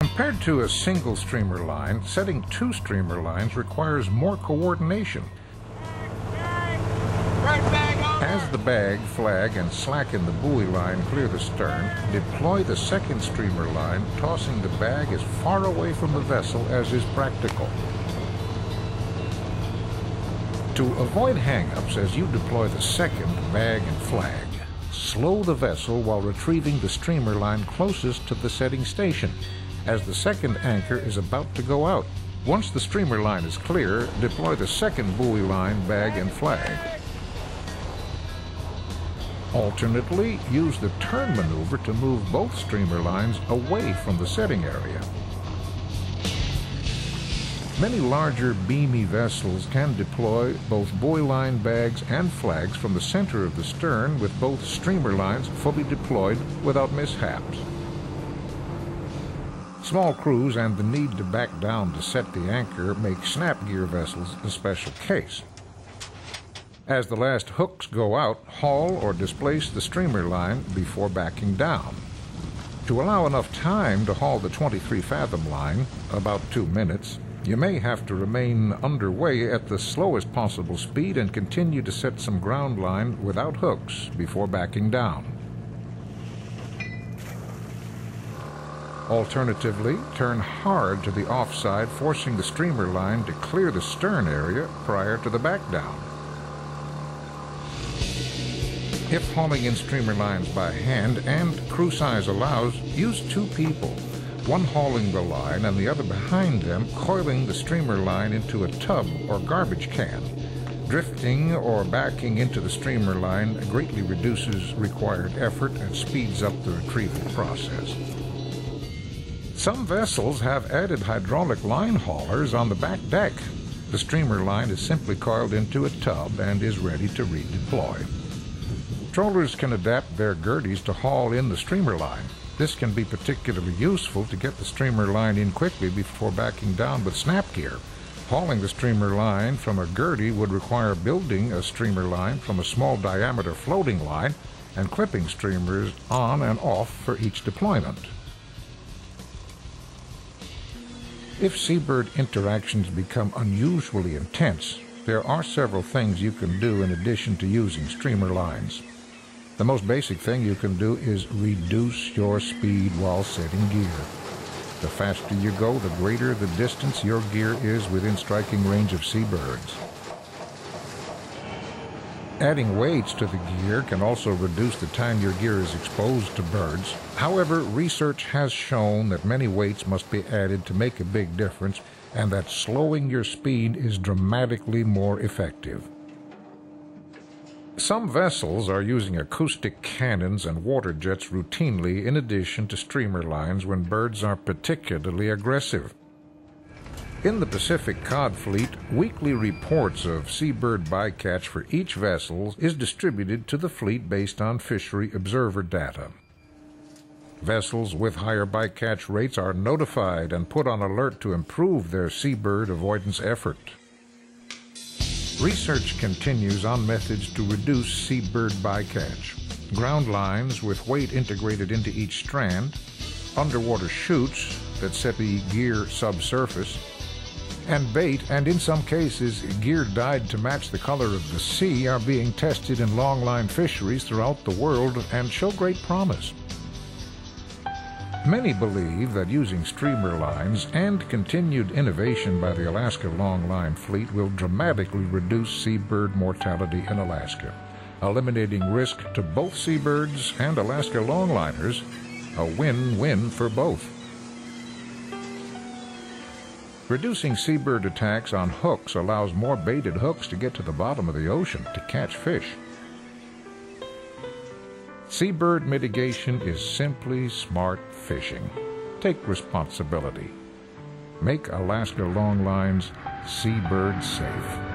Compared to a single streamer line, setting 2 streamer lines requires more coordination. As the bag, flag, and slacken the buoy line clear the stern, deploy the second streamer line, tossing the bag as far away from the vessel as is practical. To avoid hang-ups as you deploy the second bag and flag, slow the vessel while retrieving the streamer line closest to the setting station, as the second anchor is about to go out. Once the streamer line is clear, deploy the second buoy line, bag, and flag. Alternately, use the turn maneuver to move both streamer lines away from the setting area. Many larger beamy vessels can deploy both buoy line, bags, and flags from the center of the stern with both streamer lines fully deployed without mishaps. Small crews and the need to back down to set the anchor make snap gear vessels a special case. As the last hooks go out, haul or displace the streamer line before backing down. To allow enough time to haul the 23-fathom line, about 2 minutes, you may have to remain underway at the slowest possible speed and continue to set some ground line without hooks before backing down. Alternatively, turn hard to the offside, forcing the streamer line to clear the stern area prior to the back down. If hauling in streamer lines by hand and crew size allows, use 2 people, one hauling the line and the other behind them, coiling the streamer line into a tub or garbage can. Drifting or backing into the streamer line greatly reduces required effort and speeds up the retrieval process. Some vessels have added hydraulic line haulers on the back deck. The streamer line is simply coiled into a tub and is ready to redeploy. Trawlers can adapt their girdies to haul in the streamer line. This can be particularly useful to get the streamer line in quickly before backing down with snap gear. Hauling the streamer line from a girdy would require building a streamer line from a small diameter floating line and clipping streamers on and off for each deployment. If seabird interactions become unusually intense, there are several things you can do in addition to using streamer lines. The most basic thing you can do is reduce your speed while setting gear. The faster you go, the greater the distance your gear is within striking range of seabirds. Adding weights to the gear can also reduce the time your gear is exposed to birds. However, research has shown that many weights must be added to make a big difference, and that slowing your speed is dramatically more effective. Some vessels are using acoustic cannons and water jets routinely in addition to streamer lines when birds are particularly aggressive. In the Pacific Cod Fleet, weekly reports of Seabird Bycatch for each vessel is distributed to the fleet based on fishery observer data. Vessels with higher bycatch rates are notified and put on alert to improve their seabird avoidance effort. Research continues on methods to reduce seabird bycatch. Ground lines with weight integrated into each strand, underwater chutes that set the gear subsurface, and bait, and in some cases gear dyed to match the color of the sea, are being tested in longline fisheries throughout the world and show great promise. Many believe that using streamer lines and continued innovation by the Alaska Longline Fleet will dramatically reduce seabird mortality in Alaska, eliminating risk to both seabirds and Alaska longliners, a win-win for both. Reducing seabird attacks on hooks allows more baited hooks to get to the bottom of the ocean to catch fish. Seabird mitigation is simply smart fishing. Take responsibility. Make Alaska Longlines seabird safe.